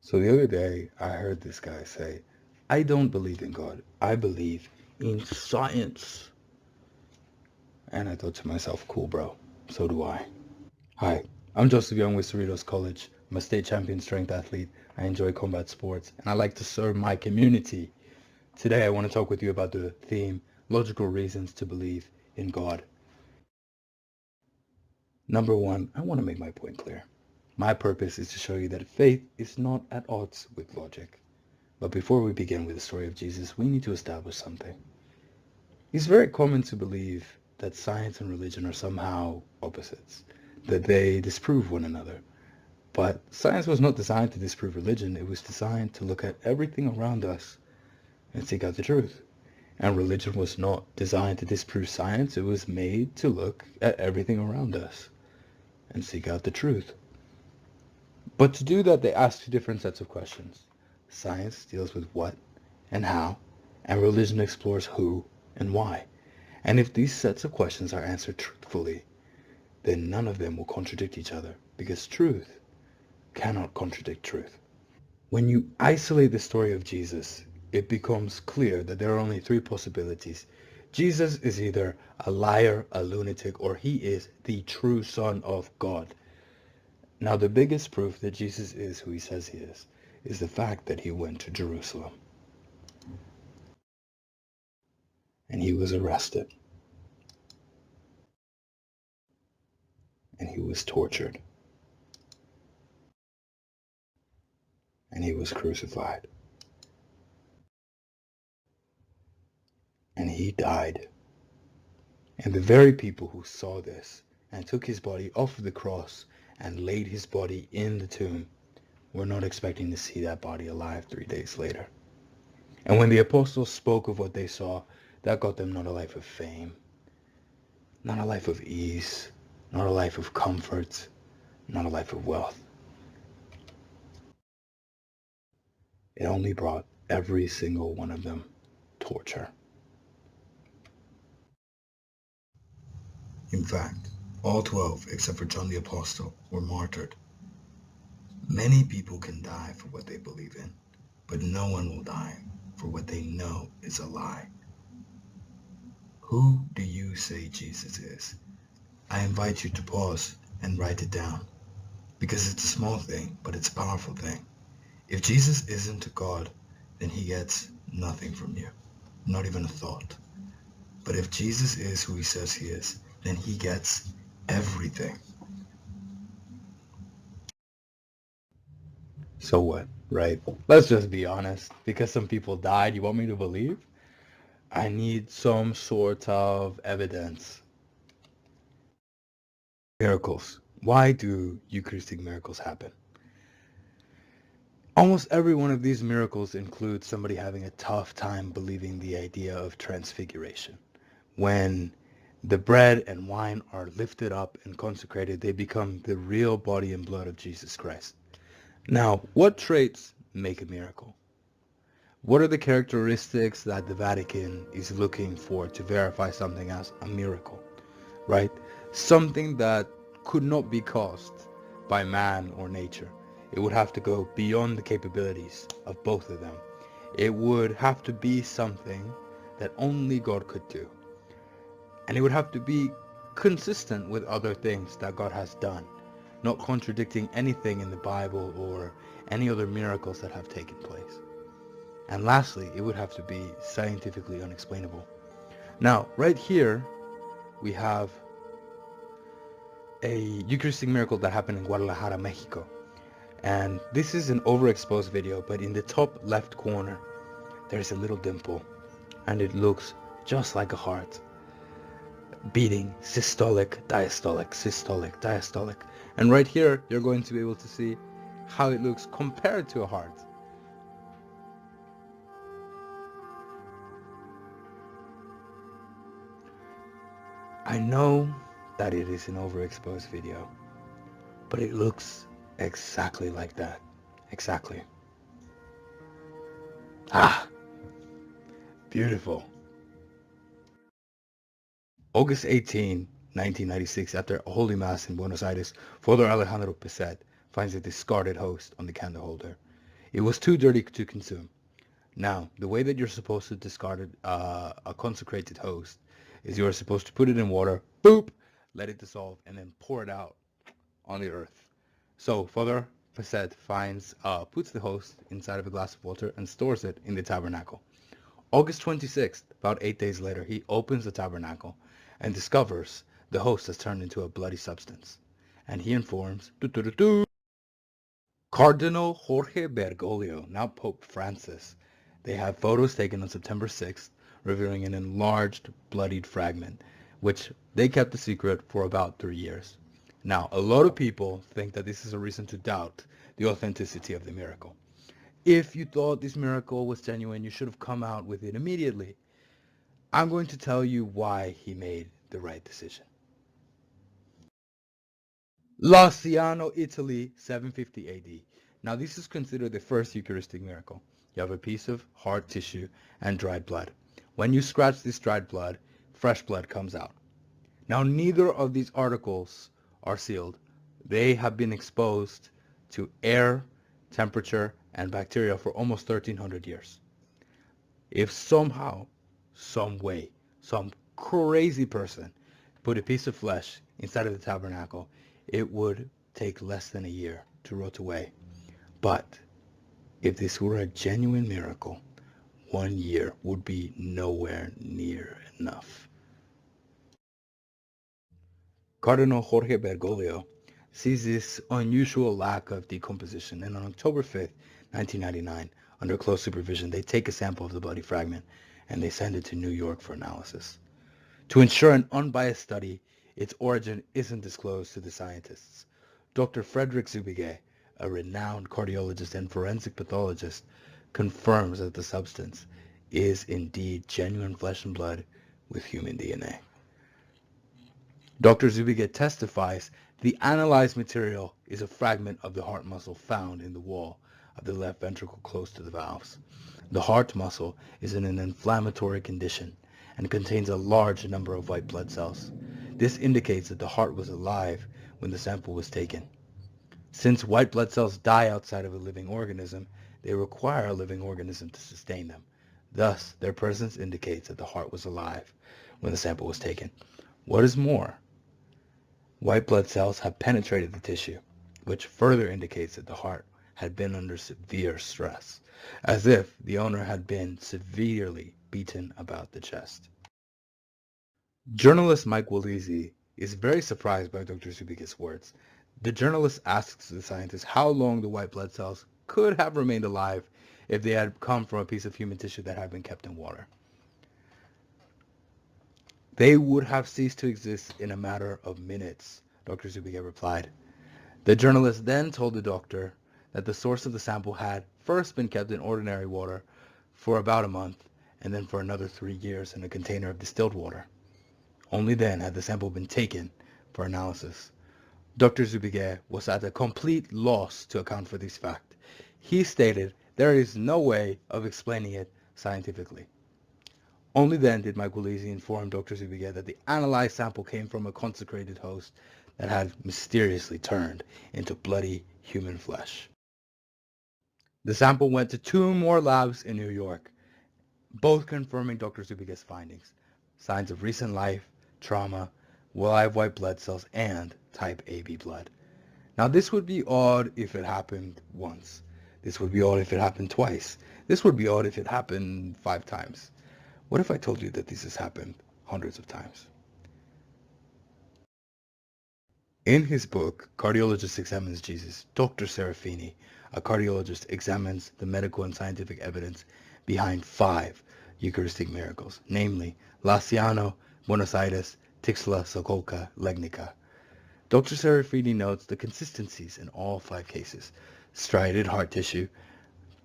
So the other day, I heard this guy say, I don't believe in God. I believe in science. And I thought to myself, cool, bro. So do I. Hi, I'm Joseph Young with Cerritos College. I'm a state champion strength athlete. I enjoy combat sports, and I like to serve my community. Today, I want to talk with you about the theme, logical reasons to believe in God. Number one, I want to make my point clear. My purpose is to show you that faith is not at odds with logic. But before we begin with the story of Jesus, we need to establish something. It's very common to believe that science and religion are somehow opposites, that they disprove one another. But science was not designed to disprove religion. It was designed to look at everything around us and seek out the truth. And religion was not designed to disprove science. It was made to look at everything around us and seek out the truth. But to do that, they ask two different sets of questions. Science deals with what and how, and religion explores who and why. And if these sets of questions are answered truthfully, then none of them will contradict each other, because truth cannot contradict truth. When you isolate the story of Jesus, it becomes clear that there are only three possibilities. Jesus is either a liar, a lunatic, or he is the true Son of God. Now, the biggest proof that Jesus is who he says he is the fact that he went to Jerusalem and he was arrested and he was tortured and he was crucified and he died. And the very people who saw this and took his body off of the cross and laid his body in the tomb were not expecting to see that body alive 3 days later. And when the apostles spoke of what they saw, that got them not a life of fame, not a life of ease, not a life of comfort, not a life of wealth. It only brought every single one of them torture. In fact, all 12, except for John the Apostle, were martyred. Many people can die for what they believe in, but no one will die for what they know is a lie. Who do you say Jesus is? I invite you to pause and write it down, because it's a small thing, but it's a powerful thing. If Jesus isn't God, then he gets nothing from you, not even a thought. But if Jesus is who he says he is, then he gets everything. So what, right? Let's just be honest. Because some people died, you want me to believe? I need some sort of evidence. Miracles. Why do Eucharistic miracles happen? Almost every one of these miracles includes somebody having a tough time believing the idea of transfiguration. When the bread and wine are lifted up and consecrated, they become the real body and blood of Jesus Christ. Now, what traits make a miracle? What are the characteristics that the Vatican is looking for to verify something as a miracle, right? Something that could not be caused by man or nature. It would have to go beyond the capabilities of both of them. It would have to be something that only God could do. And it would have to be consistent with other things that God has done, not contradicting anything in the Bible or any other miracles that have taken place. And lastly, it would have to be scientifically unexplainable. Now, right here, we have a Eucharistic miracle that happened in Guadalajara, Mexico. And this is an overexposed video, but in the top left corner, there's a little dimple, and it looks just like a heart, beating systolic, diastolic, systolic, diastolic. And right here, you're going to be able to see how it looks compared to a heart. I know that it is an overexposed video, but it looks exactly like that. Exactly. Ah, beautiful. August 18, 1996, after a Holy Mass in Buenos Aires, Father Alejandro Peset finds a discarded host on the candle holder. It was too dirty to consume. Now, the way that you're supposed to discard a consecrated host is you're supposed to put it in water, boop, let it dissolve, and then pour it out on the earth. So Father Facet puts the host inside of a glass of water and stores it in the tabernacle. August 26th, about 8 days later, he opens the tabernacle and discovers the host has turned into a bloody substance. And he informs Cardinal Jorge Bergoglio, now Pope Francis. They have photos taken on September 6th, revealing an enlarged, bloodied fragment, which they kept a secret for about 3 years. Now, a lot of people think that this is a reason to doubt the authenticity of the miracle. If you thought this miracle was genuine, you should have come out with it immediately. I'm going to tell you why he made the right decision. Laciano, Italy, 750 AD. Now this is considered the first Eucharistic miracle. You have a piece of hard tissue and dried blood. When you scratch this dried blood, fresh blood comes out. Now neither of these articles are sealed. They have been exposed to air, temperature, and bacteria for almost 1300 years. If somehow, some way, some crazy person put a piece of flesh inside of the tabernacle, it would take less than a year to rot away. But if this were a genuine miracle, 1 year would be nowhere near enough. Cardinal Jorge Bergoglio sees this unusual lack of decomposition, and on October 5th, 1999, under close supervision, they take a sample of the bloody fragment and they send it to New York for analysis. To ensure an unbiased study, its origin isn't disclosed to the scientists. Dr. Frederick Zubige, a renowned cardiologist and forensic pathologist, confirms that the substance is indeed genuine flesh and blood with human DNA. Dr. Zubige testifies the analyzed material is a fragment of the heart muscle found in the wall of the left ventricle close to the valves. The heart muscle is in an inflammatory condition and contains a large number of white blood cells. This indicates that the heart was alive when the sample was taken. Since white blood cells die outside of a living organism, they require a living organism to sustain them. Thus, their presence indicates that the heart was alive when the sample was taken. What is more, white blood cells have penetrated the tissue, which further indicates that the heart had been under severe stress, as if the owner had been severely beaten about the chest. Journalist Mike Willisi is very surprised by Dr. Zubige's words. The journalist asks the scientist how long the white blood cells could have remained alive if they had come from a piece of human tissue that had been kept in water. They would have ceased to exist in a matter of minutes, Dr. Zubige replied. The journalist then told the doctor that the source of the sample had first been kept in ordinary water for about a month, and then for another 3 years in a container of distilled water. Only then had the sample been taken for analysis. Dr. Zubige was at a complete loss to account for this fact. He stated there is no way of explaining it scientifically. Only then did Mike Willisi inform Dr. Zubige that the analyzed sample came from a consecrated host that had mysteriously turned into bloody human flesh. The sample went to 2 more labs in New York, both confirming Dr. Zubige's findings: signs of recent life, trauma, live white blood cells, and type AB blood. Now this would be odd if it happened once. This would be odd if it happened twice. This would be odd if it happened 5 times. What if I told you that this has happened hundreds of times? In his book, Cardiologist Examines Jesus, Dr. Serafini, a cardiologist, examines the medical and scientific evidence behind 5 Eucharistic miracles, namely Laciano, Buenos Aires, Tixla, Sokolka, Legnica. Dr. Serafini notes the consistencies in all 5 cases: striated heart tissue,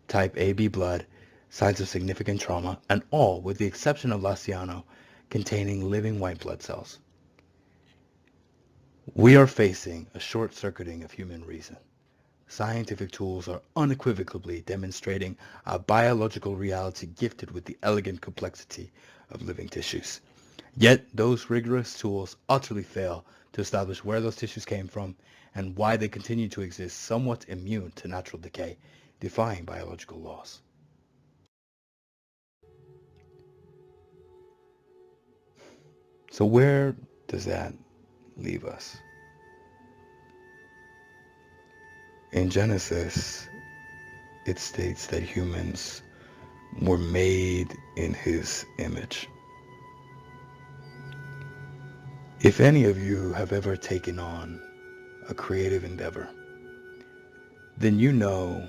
type AB blood, signs of significant trauma, and all, with the exception of Laciano, containing living white blood cells. We are facing a short-circuiting of human reason. Scientific tools are unequivocally demonstrating a biological reality gifted with the elegant complexity of living tissues. Yet those rigorous tools utterly fail to establish where those tissues came from and why they continue to exist somewhat immune to natural decay, defying biological laws. So where does that leave us? In Genesis, it states that humans were made in his image. If any of you have ever taken on a creative endeavor, then you know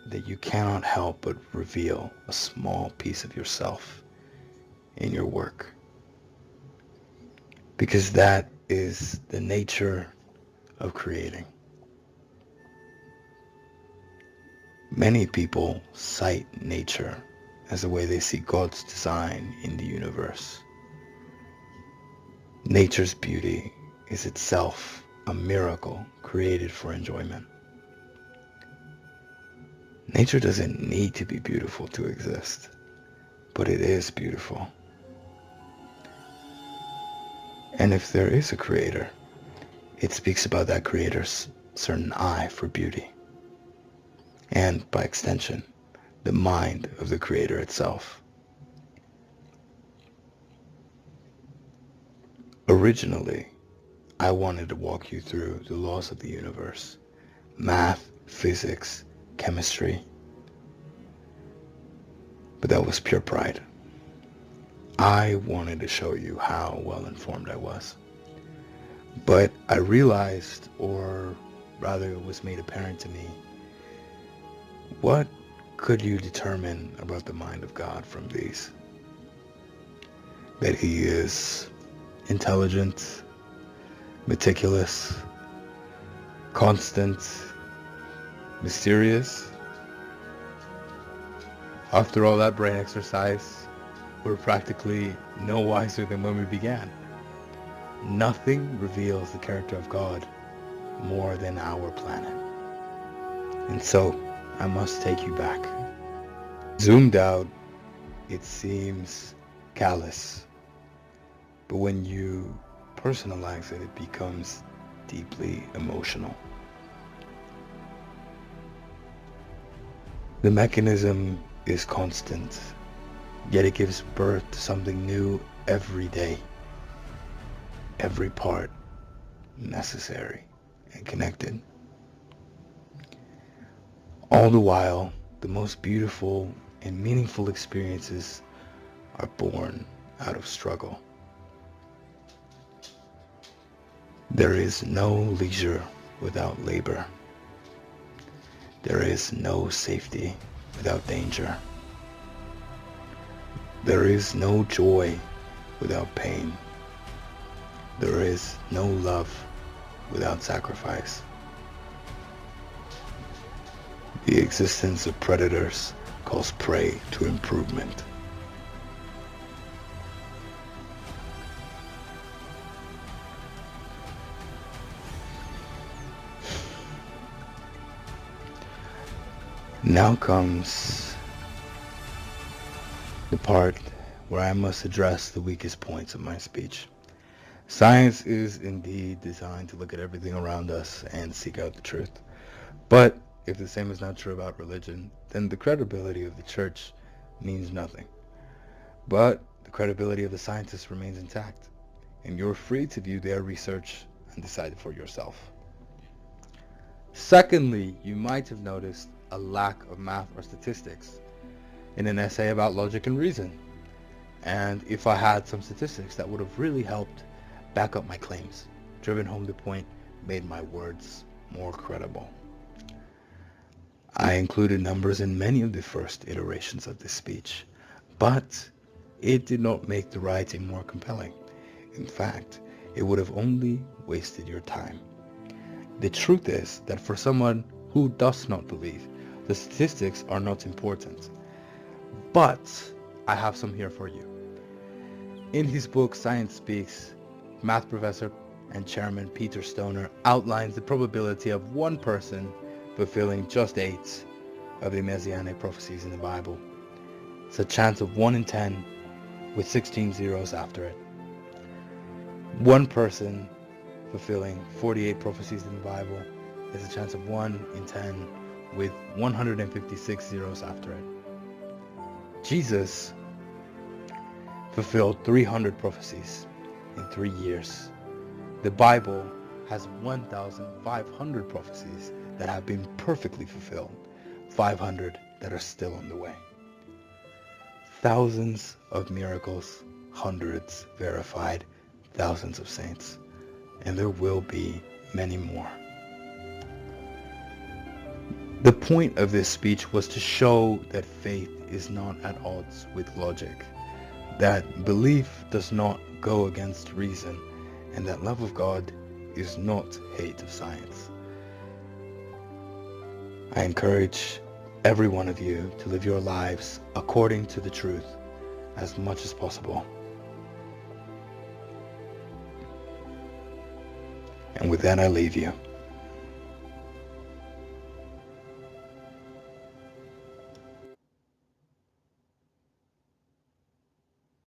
that you cannot help but reveal a small piece of yourself in your work. Because that is the nature of creating. Many people cite nature as the way they see God's design in the universe. Nature's beauty is itself a miracle created for enjoyment. Nature doesn't need to be beautiful to exist, but it is beautiful. And if there is a creator, it speaks about that creator's certain eye for beauty. And by extension, the mind of the creator itself. Originally, I wanted to walk you through the laws of the universe, math, physics, chemistry, but that was pure pride. I wanted to show you how well informed I was. But I realized, or rather it was made apparent to me, what could you determine about the mind of God from these? That he is intelligent, meticulous, constant, mysterious. After all that brain exercise, we're practically no wiser than when we began. Nothing reveals the character of God more than our planet. And so, I must take you back. Zoomed out, it seems callous. But when you personalize it, it becomes deeply emotional. The mechanism is constant, yet it gives birth to something new every day. Every part necessary and connected. All the while, the most beautiful and meaningful experiences are born out of struggle. There is no leisure without labor. There is no safety without danger. There is no joy without pain. There is no love without sacrifice. The existence of predators calls prey to improvement. Now comes the part where I must address the weakest points of my speech. Science is indeed designed to look at everything around us and seek out the truth. But if the same is not true about religion, then the credibility of the church means nothing. But the credibility of the scientists remains intact, and you're free to view their research and decide for yourself. Secondly, you might have noticed a lack of math or statistics in an essay about logic and reason. And if I had some statistics, that would have really helped back up my claims, driven home the point, made my words more credible. I included numbers in many of the first iterations of this speech, but it did not make the writing more compelling. In fact, it would have only wasted your time. The truth is that for someone who does not believe, the statistics are not important. But I have some here for you. In his book Science Speaks, math professor and chairman Peter Stoner outlines the probability of one person fulfilling just 8 of the messianic prophecies in the Bible. It's a chance of 1 in 10 with 16 zeros after it. One person fulfilling 48 prophecies in the Bible is a chance of 1 in 10 with 156 zeros after it. Jesus fulfilled 300 prophecies in 3 years. The Bible has 1,500 prophecies that have been perfectly fulfilled, 500 that are still on the way. Thousands of miracles, hundreds verified, thousands of saints, and there will be many more. The point of this speech was to show that faith is not at odds with logic, that belief does not go against reason, and that love of God is not hate of science. I encourage every one of you to live your lives according to the truth as much as possible. And with that, I leave you.